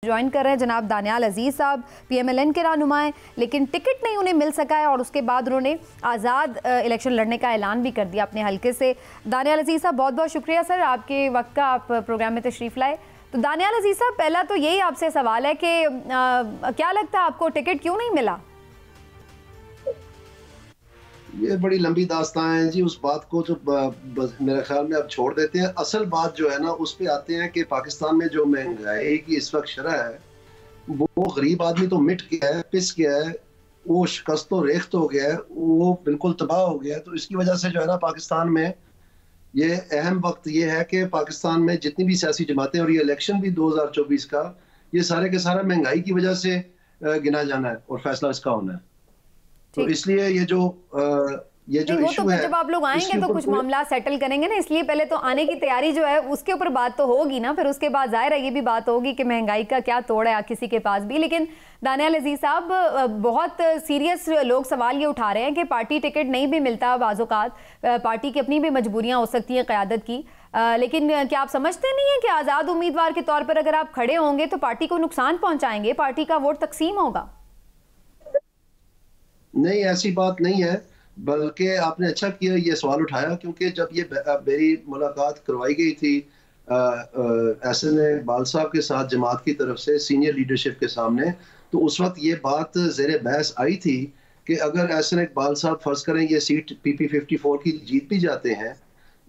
Join कर रहे हैं जनाब दानियाल अजीज़ साहब, PMLN के रहनुमाएं, लेकिन टिकट नहीं उन्हें मिल सका है और उसके बाद उन्होंने आज़ाद इलेक्शन लड़ने का ऐलान भी कर दिया अपने हल्के से। दानियाल अजीज़ साहब, बहुत बहुत शुक्रिया सर आपके वक्त का, आप प्रोग्राम में तशरीफ़ लाए। तो दानियाल अजीज़ साहब, पहला तो यही आपसे सवाल है कि क्या लगता है आपको टिकट क्यों नहीं मिला? ये बड़ी लंबी दास्तान है जी, उस बात को जो मेरे ख्याल में अब छोड़ देते हैं। असल बात जो है ना उस पे आते हैं कि पाकिस्तान में जो महंगाई की इस वक्त शरह है वो गरीब आदमी तो मिट गया है, पिस गया है, वो शिकस्त तो रेख्त हो गया है, वो बिल्कुल तबाह हो गया है। तो इसकी वजह से जो है ना पाकिस्तान में ये अहम वक्त ये है कि पाकिस्तान में जितनी भी सियासी जमातें और ये इलेक्शन भी 2024 का, ये सारे के सारा महंगाई की वजह से गिना जाना है और फैसला इसका होना है। तो इसलिए ये जो इशू है, जब आप लोग आएंगे तो कुछ मामला सेटल करेंगे ना, इसलिए पहले तो आने की तैयारी जो है उसके ऊपर बात तो होगी ना, फिर उसके बाद जाहिर है ये भी बात होगी कि महंगाई का क्या तोड़ है किसी के पास भी। लेकिन दानियाल अजीज़ साहब, बहुत सीरियस लोग सवाल ये उठा रहे हैं कि पार्टी टिकट नहीं भी मिलता, बाज़-औक़ात पार्टी की अपनी भी मजबूरियाँ हो सकती हैं क़यादत की, लेकिन क्या आप समझते नहीं हैं कि आज़ाद उम्मीदवार के तौर पर अगर आप खड़े होंगे तो पार्टी को नुकसान पहुँचाएंगे, पार्टी का वोट तकसीम होगा? नहीं, ऐसी बात नहीं है, बल्कि आपने अच्छा किया ये सवाल उठाया, क्योंकि जब ये मेरी मुलाकात करवाई गई थी एहसन इकबाल साहब के साथ जमात की तरफ से सीनियर लीडरशिप के सामने, तो उस वक्त ये बात ज़ेरे बहस आई थी कि अगर एहसन इकबाल साहब फर्ज करें ये सीट PP 54 की जीत भी जाते हैं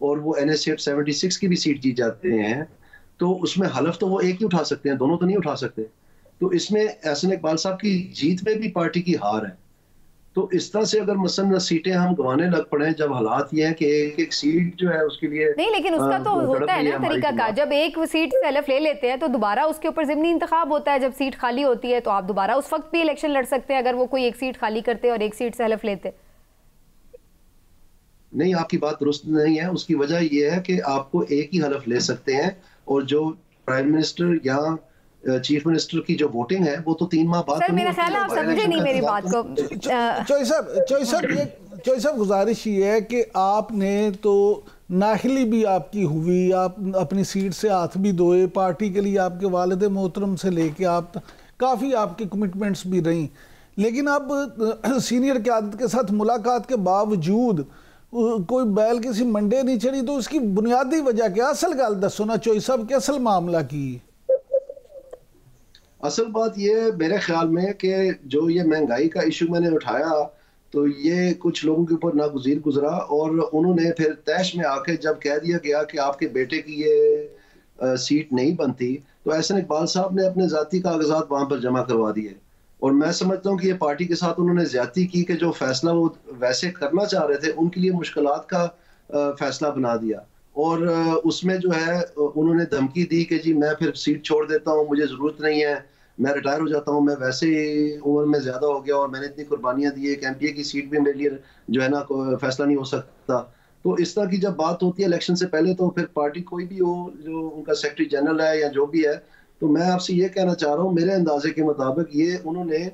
और वो NS 76 की भी सीट जीत जाते हैं, तो उसमें हलफ तो वो एक ही उठा सकते हैं, दोनों तो नहीं उठा सकते। तो इसमें एहसन इकबाल साहब की जीत में भी पार्टी की हार है। तो इस तरह से अगर मसलन सीटें हम गंवाने लग पड़े, जब हालात ये हैं कि एक एक सीट जो है उसके लिए नहीं, लेकिन उसका तो होता है ना तरीका का, जब एक सीट से हलफ ले लेते हैं तो दोबारा उसके ऊपर ज़िमनी इंतखाब होता है। जब सीट खाली होती है तो आप दोबारा उस वक्त भी इलेक्शन लड़ सकते हैं अगर वो कोई एक सीट खाली करते और एक सीट से हलफ लेते। नहीं, आपकी बात दुरुस्त नहीं है। उसकी वजह यह है कि आपको एक ही हलफ ले सकते हैं और जो प्राइम मिनिस्टर या चीफ मिनिस्टर की जो वोटिंग है वो तो 3 माह बाद। सर मेरा ख्याल है आप समझे नहीं मेरी बात को। चौई साहब गुजारिश ये है कि आपने तो नाहली भी आपकी हुई, आप अपनी सीट से हाथ भी धोए, पार्टी के लिए आपके वालिद मोहतरम से लेके आप काफ़ी आपकी कमिटमेंट्स भी रहीं, लेकिन अब सीनियर क़यादत के साथ मुलाकात के बावजूद कोई बैल किसी मंडे नहीं चढ़ी, तो उसकी बुनियादी वजह क्या? असल गल दसो ना चौई साहब के असल मामला की। असल बात ये मेरे ख्याल में कि जो ये महंगाई का इशू मैंने उठाया तो ये कुछ लोगों के ऊपर नागुज़ीर गुजरा और उन्होंने फिर तैश में आके जब कह दिया गया कि आपके बेटे की ये सीट नहीं बनती, तो एहसन इकबाल साहब ने अपने ज़ाती कागजात वहाँ पर जमा करवा दिए। और मैं समझता हूँ कि ये पार्टी के साथ उन्होंने ज़्यादती की कि जो फैसला वो वैसे करना चाह रहे थे उनके लिए मुश्किलात का फैसला बना दिया। और उसमें जो है उन्होंने धमकी दी कि जी मैं फिर सीट छोड़ देता हूँ, मुझे ज़रूरत नहीं है, मैं रिटायर हो जाता हूँ, मैं वैसे ही उम्र में ज़्यादा हो गया और मैंने इतनी कुर्बानियाँ दी है, एक MPA की सीट भी मेरे लिए जो है ना फैसला नहीं हो सकता। तो इस तरह की जब बात होती है इलेक्शन से पहले, तो फिर पार्टी कोई भी हो, जो उनका सेक्रेटरी जनरल है या जो भी है, तो मैं आपसे ये कहना चाह रहा हूँ मेरे अंदाजे के मुताबिक ये उन्होंने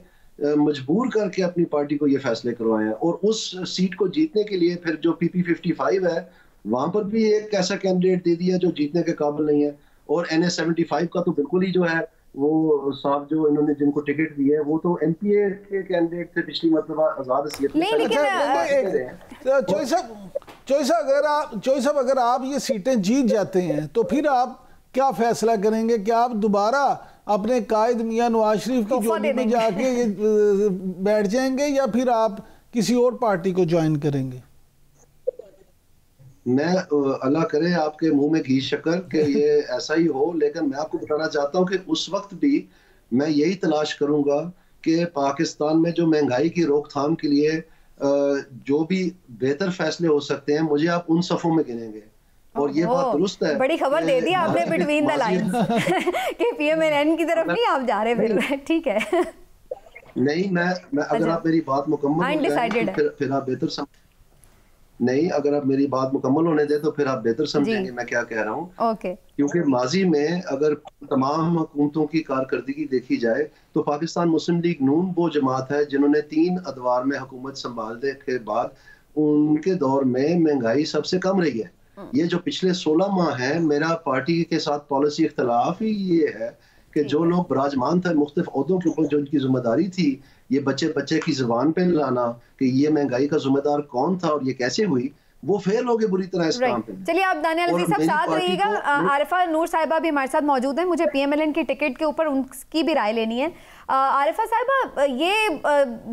मजबूर करके अपनी पार्टी को ये फैसले करवाए हैं। और उस सीट को जीतने के लिए फिर जो PP 55 है वहां पर भी एक ऐसा कैंडिडेट दे दिया जो जीतने के काबिल नहीं है। और NS 75 का तो बिल्कुल ही जो है वो साहब जो इन्होंने जिनको टिकट दिए वो तो MPA के कैंडिडेट थे पिछली मतलब आजाद हैसियत में। चौई साहब अगर आप ये सीटें जीत जाते हैं तो फिर आप क्या फैसला करेंगे? क्या आप दोबारा अपने कायद मियां नवाज शरीफ की जोड़ी में जाके बैठ जाएंगे या फिर आप किसी और पार्टी को ज्वाइन करेंगे? मैं अल्लाह करे आपके मुंह में घी शक्कर कि ये ऐसा ही हो, लेकिन मैं आपको बताना चाहता हूँ कि उस वक्त भी मैं यही तलाश करूंगा कि पाकिस्तान में जो महंगाई की रोकथाम के लिए जो भी बेहतर फैसले हो सकते हैं मुझे आप उन सफ़ों में गिनेंगे। और ये बात दुरुस्त है, बड़ी खबर दे दी आपने बिटवीन द लाइंस कि PMLN की तरफ नहीं आप जा रहे फिर। ठीक है, नहीं मैं अगर आप मेरी बात मुकम्मल फिर आप बेहतर नहीं, अगर आप मेरी बात मुकम्मल होने दें तो फिर आप बेहतर समझेंगे मैं क्या कह रहा हूँ। क्योंकि माजी में अगर तमाम हुकूमतों की कारकर्दगी देखी जाए तो पाकिस्तान मुस्लिम लीग नून वो जमात है जिन्होंने 3 अदवार में हुकूमत संभालने के बाद उनके दौर में महंगाई सबसे कम रही है। ये जो पिछले 16 माह हैं, मेरा पार्टी के साथ पॉलिसी इख्तलाफ ही ये है कि जो लोग बराजमान थे मुख्तलिफ ओहदों के ऊपर, जो उनकी जिम्मेदारी थी ये बच्चे बच्चे की जुबान पे लाना कि ये महंगाई का जिम्मेदार कौन था और ये कैसे हुई, वो फेल हो गए बुरी तरह इस काम पे। चलिए आप दानियाल अजीज साहब साथ रहिएगा। आरिफा नूर साहिबा भी हमारे साथ मौजूद हैं, मुझे पीएमएलएन की टिकट के ऊपर उनकी भी राय लेनी है। आरिफा साहिबा, ये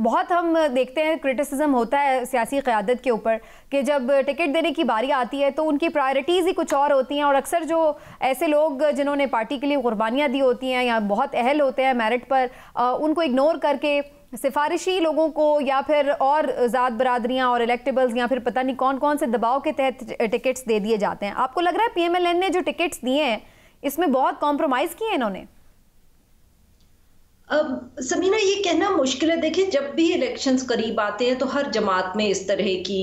बहुत हम देखते हैं क्रिटिसिज्म होता है सियासी क़यादत के ऊपर कि जब टिकट देने की बारी आती है तो उनकी प्रायोरिटीज़ ही कुछ और होती हैं, और अक्सर जो ऐसे लोग जिन्होंने पार्टी के लिए कुर्बानियाँ दी होती हैं या बहुत अहल होते हैं मेरिट पर, उनको इग्नोर करके सिफारिशी लोगों को या फिर और ज़ात बरादरियाँ और इलेक्टेबल्स या फिर पता नहीं कौन कौन से दबाव के तहत टिकट्स दे दिए जाते हैं। आपको लग रहा है पीएमएलएन ने जो टिकट्स दिए हैं इसमें बहुत कॉम्प्रोमाइज़ किए इन्होंने? समीना, ये कहना मुश्किल है। देखिए, जब भी इलेक्शंस करीब आते हैं तो हर जमात में इस तरह की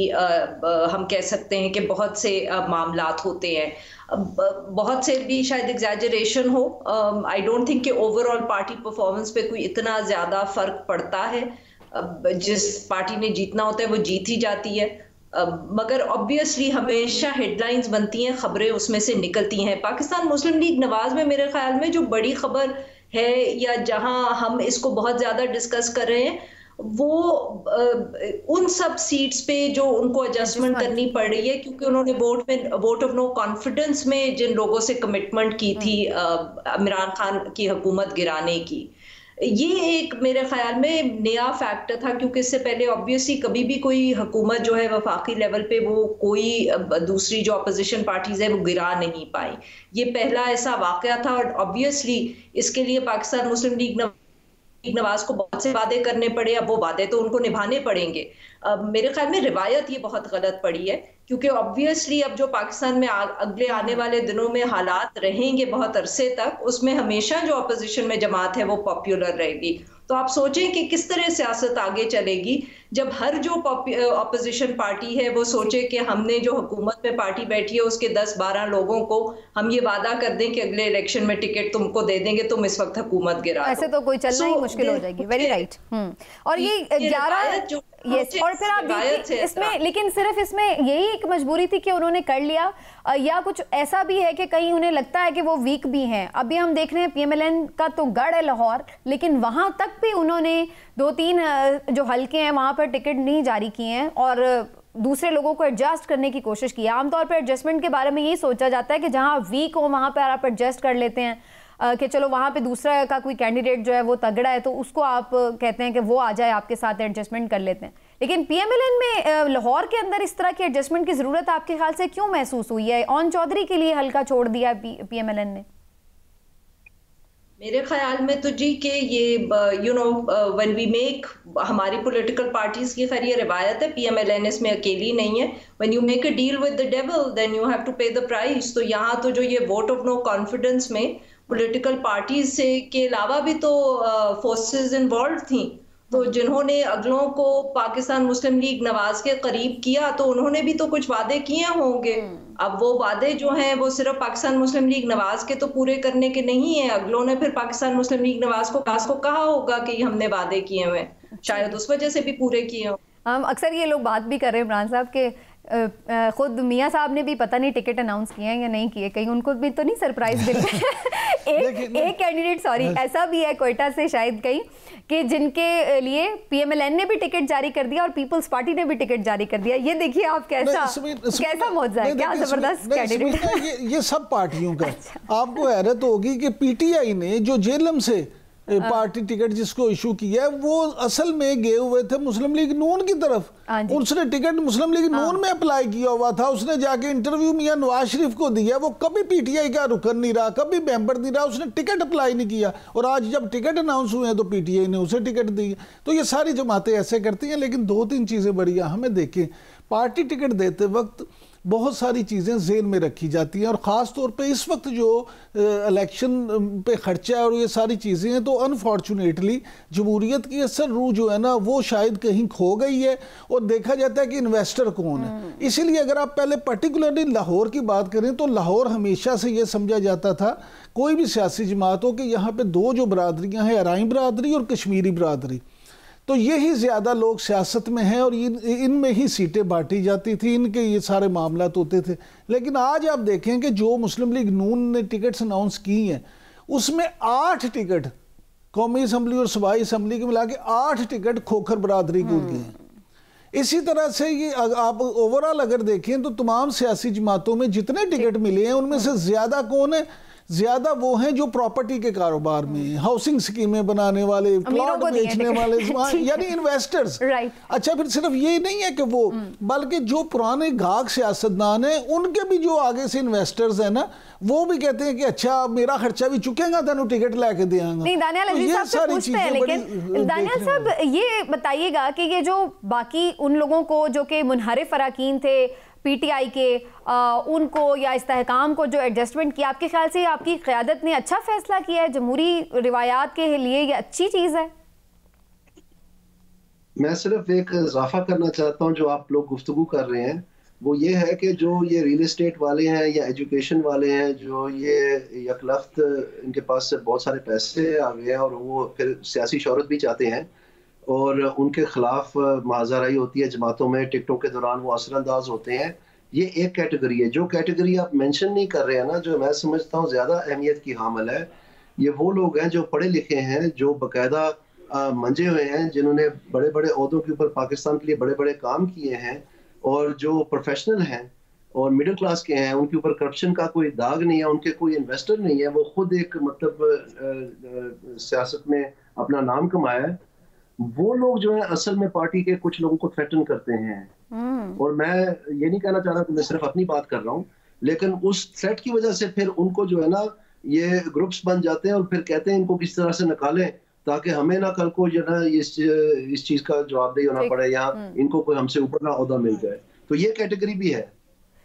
हम कह सकते हैं कि बहुत से मामलात होते हैं। बहुत से भी शायद एग्जैजरेशन हो। आई डोंट थिंक कि ओवरऑल पार्टी परफॉर्मेंस पे कोई इतना ज्यादा फर्क पड़ता है। जिस पार्टी ने जीतना होता है वो जीत ही जाती है। मगर ऑब्वियसली हमेशा हेडलाइंस बनती हैं, खबरें उसमें से निकलती हैं। पाकिस्तान मुस्लिम लीग नवाज में मेरे ख्याल में जो बड़ी खबर है या जहां हम इसको बहुत ज्यादा डिस्कस कर रहे हैं वो उन सब सीट्स पे जो उनको एडजस्टमेंट करनी पड़ रही है, क्योंकि उन्होंने वोट ऑफ नो कॉन्फिडेंस में जिन लोगों से कमिटमेंट की थी इमरान खान की हुकूमत गिराने की, ये एक मेरे ख्याल में नया फैक्टर था। क्योंकि इससे पहले ऑब्वियसली कभी भी कोई हुकूमत जो है वफाकी लेवल पे वो कोई दूसरी जो अपोजिशन पार्टीज है वो गिरा नहीं पाई। ये पहला ऐसा वाकया था, और ऑब्वियसली इसके लिए पाकिस्तान मुस्लिम लीग नवाज को बहुत से वादे करने पड़े। अब वो वादे तो उनको निभाने पड़ेंगे। मेरे ख्याल में रिवायत ये बहुत गलत पड़ी है, क्योंकि ऑब्वियसली अब जो पाकिस्तान में अगले आने वाले दिनों में हालात रहेंगे बहुत अरसे तक, उसमें हमेशा जो अपोजिशन में जमात है वो पॉपुलर रहेगी। तो आप सोचें कि किस तरह सियासत आगे चलेगी जब हर जो अपोजिशन पार्टी है वो सोचे कि हमने जो हुकूमत में पार्टी बैठी है उसके 10-12 लोगों को हम ये वादा कर दें कि अगले इलेक्शन में टिकट तुमको दे देंगे, तुम इस वक्त हुकूमत गिरा दो। ऐसे तो कोई चलना ही मुश्किल हो जाएगी। Very right. और ये 11 यस, और फिर आप देखिए इसमें, लेकिन सिर्फ इसमें यही एक मजबूरी थी कि उन्होंने कर लिया, या कुछ ऐसा भी है कि कहीं उन्हें लगता है कि वो वीक भी हैं? अभी हम देख रहे हैं पीएमएलएन का तो गढ़ है लाहौर, लेकिन वहां तक भी उन्होंने 2-3 जो हल्के हैं वहां पर टिकट नहीं जारी किए हैं और दूसरे लोगों को एडजस्ट करने की कोशिश की है। आमतौर पर एडजस्टमेंट के बारे में यही सोचा जाता है कि जहां वीक हो वहां पर आप एडजस्ट कर लेते हैं, कि चलो वहाँ पे दूसरा का कोई कैंडिडेट जो है वो तगड़ा है तो उसको आप कहते हैं कि वो आ जाए आपके साथ, एडजस्टमेंट कर लेते हैं। लेकिन पीएमएलएन में लाहौर के अंदर इस तरह की एडजस्टमेंट की ज़रूरत आपके ख्याल से क्यों महसूस हुई है? ओन चौधरी के लिए हल्का छोड़ दिया पीएमएलएन ने? मेरे ख्याल में तो जी कि ये व्हेन वी मेक, हमारी पॉलिटिकल पार्टीज की खैर ये रिवायत है, पीएमएलएन इसमें अकेली नहीं है। When you make a deal with the devil then you have to pay the price. तो यहाँ तो जो ये वोट ऑफ नो कॉन्फिडेंस में पॉलिटिकल पार्टीज से के अलावा भी तो फोर्सेस इन्वॉल्व थी, तो जिन्होंने अगलों को पाकिस्तान मुस्लिम लीग नवाज के करीब किया तो उन्होंने भी तो कुछ वादे किए होंगे। अब वो वादे जो हैं वो सिर्फ पाकिस्तान मुस्लिम लीग नवाज के तो पूरे करने के नहीं है, अगलों ने फिर पाकिस्तान मुस्लिम लीग नवाज को कहा होगा कि हमने वादे किए हुए, शायद उस वजह से भी पूरे किए हो। हम अक्सर ये लोग बात भी कर रहे हैं इमरान साहब के, खुद मियाँ साहब ने भी पता नहीं टिकट अनाउंस किए हैं या नहीं किए, कहीं उनको भी तो नहीं सरप्राइज मिल गया। एक कैंडिडेट ऐसा भी है कोयटा से शायद कहीं कि जिनके लिए पीएमएलएन ने भी टिकट जारी कर दिया और पीपल्स पार्टी ने भी टिकट जारी कर दिया। ये देखिए आप कैसा मौजा है, क्या जबरदस्त कैंडिडेट। ये सब पार्टियों का। आपको हैरत होगी कि पीटीआई ने जो जेलम से पार्टी टिकट जिसको इशू किया है वो असल में गए हुए थे मुस्लिम लीग नून की तरफ, उसने टिकट मुस्लिम लीग नून में अप्लाई किया हुआ था, उसने जाके इंटरव्यू मियां नवाज शरीफ को दिया, वो कभी पीटीआई का रुकन नहीं रहा, कभी मेंबर नहीं रहा, उसने टिकट अप्लाई नहीं किया, और आज जब टिकट अनाउंस हुए हैं तो पीटीआई ने उसे टिकट दी। तो ये सारी जमातें ऐसे करती हैं। लेकिन 2-3 चीज़ें बड़ी अहम है। देखें, पार्टी टिकट देते वक्त बहुत सारी चीज़ें जेन में रखी जाती हैं, और ख़ास तौर पे इस वक्त जो इलेक्शन पे खर्चा है और ये सारी चीज़ें हैं, तो अनफॉर्चुनेटली जमहूरियत की असल रूह जो है ना वो शायद कहीं खो गई है, और देखा जाता है कि इन्वेस्टर कौन है। इसीलिए अगर आप पहले पर्टिकुलरली लाहौर की बात करें तो लाहौर हमेशा से ये समझा जाता था, कोई भी सियासी जमात हो, कि यहाँ पर 2 जो बरादरियाँ हैं, अराई बरादरी और कश्मीरी बरादरी, तो यही ज़्यादा लोग सियासत में हैं और इनमें ही सीटें बांटी जाती थी, इनके ये सारे मामलात होते थे। लेकिन आज आप देखें कि जो मुस्लिम लीग नून ने टिकट्स अनाउंस की हैं उसमें 8 टिकट कौमी असम्बली और सूबाई असम्बली के मिला के 8 टिकट खोखर बरादरी के उनके हैं। इसी तरह से ये आप ओवरऑल अगर देखें तो तमाम सियासी जमातों में जितने टिकट मिले हैं उनमें से ज्यादा कौन है? ज्यादा वो हैं जो प्रॉपर्टी के कारोबार में, हाउसिंग स्कीमें बनाने वाले, प्लॉट बेचने वाले, यानी इन्वेस्टर्स। अच्छा, फिर सिर्फ ये नहीं है कि वो, बल्कि जो पुराने गाहक सियासतदान हैं उनके भी जो आगे से इन्वेस्टर्स हैं ना, वो भी कहते हैं कि अच्छा मेरा खर्चा भी चुकेगा, तेनू टिकट लेके देंगे। नहीं, दानियाल अजीज साहब से पूछते हैं, लेकिन दानियाल साहब ये बताइएगा कि ये जो बाकी उन लोगों को जो कि मुनहरिफ अरकान थे पीटीआई के, उनको या इस्तेहकाम को जो एडजस्टमेंट किया, आपके ख्याल से आपकी क़यादत ने अच्छा फैसला किया है? जमहूरी रिवायात के लिए ये अच्छी चीज़ है? मैं सिर्फ एक इजाफा करना चाहता हूँ, जो आप लोग गुफ्तगू कर रहे हैं वो ये है कि जो ये रियल एस्टेट वाले हैं या एजुकेशन वाले हैं, जो ये यकलफ्त इनके पास से बहुत सारे पैसे आ गए हैं और वो फिर सियासी शोहरत भी चाहते हैं और उनके खिलाफ महाजराई होती है जमातों में, टिकटों के दौरान वो असरअंदाज होते हैं। ये एक कैटेगरी है। जो कैटेगरी आप मेंशन नहीं कर रहे हैं ना, जो मैं समझता हूँ ज़्यादा अहमियत की हामिल है, ये वो लोग हैं जो पढ़े लिखे हैं, जो बाकायदा मंजे हुए हैं, जिन्होंने बड़े बड़े ओहदों के ऊपर पाकिस्तान के लिए बड़े बड़े काम किए हैं और जो प्रोफेशनल हैं और मिडिल क्लास के हैं, उनके ऊपर करप्शन का कोई दाग नहीं है, उनके कोई इन्वेस्टर नहीं है, वो खुद एक मतलब सियासत में अपना नाम कमाया है। वो लोग जो है असल में पार्टी के कुछ लोगों को थ्रेटन करते हैं। और मैं ये नहीं कहना चाह रहा कि मैं सिर्फ अपनी बात कर रहा हूँ, लेकिन उस थ्रेट की वजह से फिर उनको जो है ना ये ग्रुप्स बन जाते हैं और फिर कहते हैं इनको किस तरह से निकालें ताकि हमें ना कल को जो ना इस चीज का जवाबदेही होना पड़े या इनको कोई हमसे ऊपर ना ओहदा मिल जाए। तो ये कैटेगरी भी है।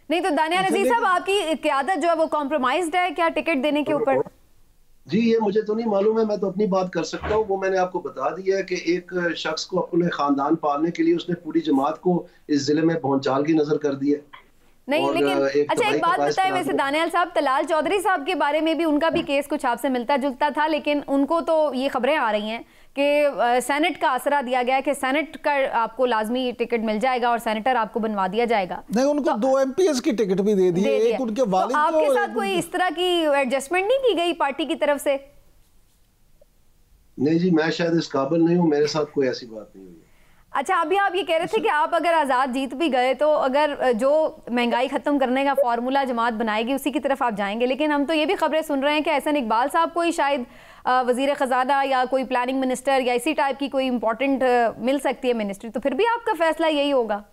नहीं तो दानियाल अजीज साहब, आपकी क़यादत जो है वो कॉम्प्रोमाइज्ड है क्या टिकट देने के ऊपर? जी ये मुझे तो नहीं मालूम है, मैं तो अपनी बात कर सकता हूँ। वो मैंने आपको बता दिया है कि एक शख्स को अपने खानदान पालने के लिए उसने पूरी जमात को इस जिले में भौंचाल की नजर कर दी है। नहीं लेकिन अच्छा एक बात बताएं, वैसे दानियाल साहब, तलाल चौधरी साहब के बारे में भी उनका भी केस कुछ आपसे मिलता जुलता था, लेकिन उनको तो ये खबरें आ रही हैं कि सेनेट का आसरा दिया गया है कि सेनेट का आपको लाजमी टिकट मिल जाएगा और सेनेटर आपको बनवा दिया जाएगा। नहीं, उनको तो 2 MPs की टिकट भी दे दी है, एक उनके वालिद को। आपके साथ कोई इस तरह की एडजस्टमेंट नहीं की गई पार्टी की तरफ से? नहीं जी, मैं शायद इस काबिल नहीं हूँ, मेरे साथ कोई ऐसी बात नहीं हुई। अच्छा, अभी आप ये कह रहे थे कि आप अगर आज़ाद जीत भी गए तो अगर जो महंगाई ख़त्म करने का फार्मूला जमात बनाएगी उसी की तरफ आप जाएंगे, लेकिन हम तो ये भी खबरें सुन रहे हैं कि एहसन इकबाल साहब को ही शायद वज़ीर ख़ज़ाना या कोई प्लानिंग मिनिस्टर या इसी टाइप की कोई इंपॉर्टेंट मिल सकती है मिनिस्ट्री, तो फिर भी आपका फैसला यही होगा?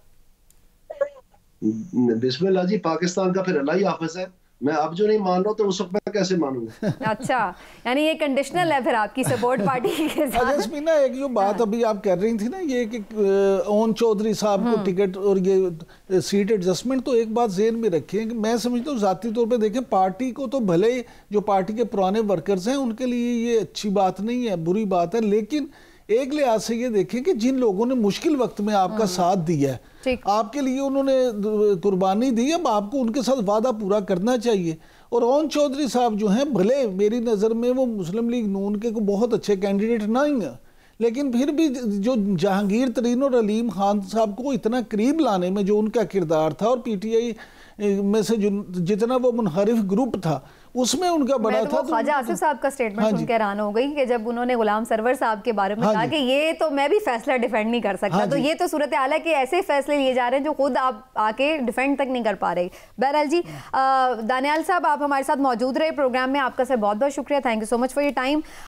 बिस्मिल्लाह जी, पाकिस्तान का फिर अल्लाह ही हाफ़िज़ है। मैं अब जो नहीं मान रहा तो उस वक्त मैं कैसे मानूंगा? अच्छा, यानी ये कंडीशनल है फिर आपकी सपोर्ट पार्टी के साथ। जसमीना, एक जो बात अभी आप कर रही थी ना, ये कि ओन चौधरी साहब को टिकट और ये सीट एडजस्टमेंट, तो एक बात ज़हन में रखें कि मैं समझता हूँ ज़ाती तौर पे देखें, पार्टी को तो भले जो पार्टी के पुराने वर्कर्स हैं उनके लिए ये अच्छी बात नहीं है, बुरी बात है, लेकिन एक लिहाज से ये देखें कि जिन लोगों ने मुश्किल वक्त में आपका साथ दिया है, आपके लिए उन्होंने कुर्बानी दी, अब आपको उनके साथ वादा पूरा करना चाहिए। और ओन चौधरी साहब जो हैं, भले मेरी नज़र में वो मुस्लिम लीग नून के को बहुत अच्छे कैंडिडेट नहीं है, लेकिन फिर भी जो जहांगीर तरीन और अलीम खान साहब को इतना करीब लाने में जो उनका किरदार था और PTI में से जितना वो मुनहरिफ ग्रुप था उसमें उनका बड़ा था। ख्वाजा आसिफ साहब का स्टेटमेंट सुन के हैरान हो गई कि जब उन्होंने गुलाम सरवर साहब के बारे में कहा कि ये तो मैं भी फैसला डिफेंड नहीं कर सकता, तो ये तो सूरत हाल है कि ऐसे फैसले लिए जा रहे हैं जो खुद आप आके डिफेंड तक नहीं कर पा रहे। बहरहाल जी, दानियाल साहब आप हमारे साथ मौजूद रहे प्रोग्राम में, आपका सर बहुत बहुत शुक्रिया, thank you so much for your time.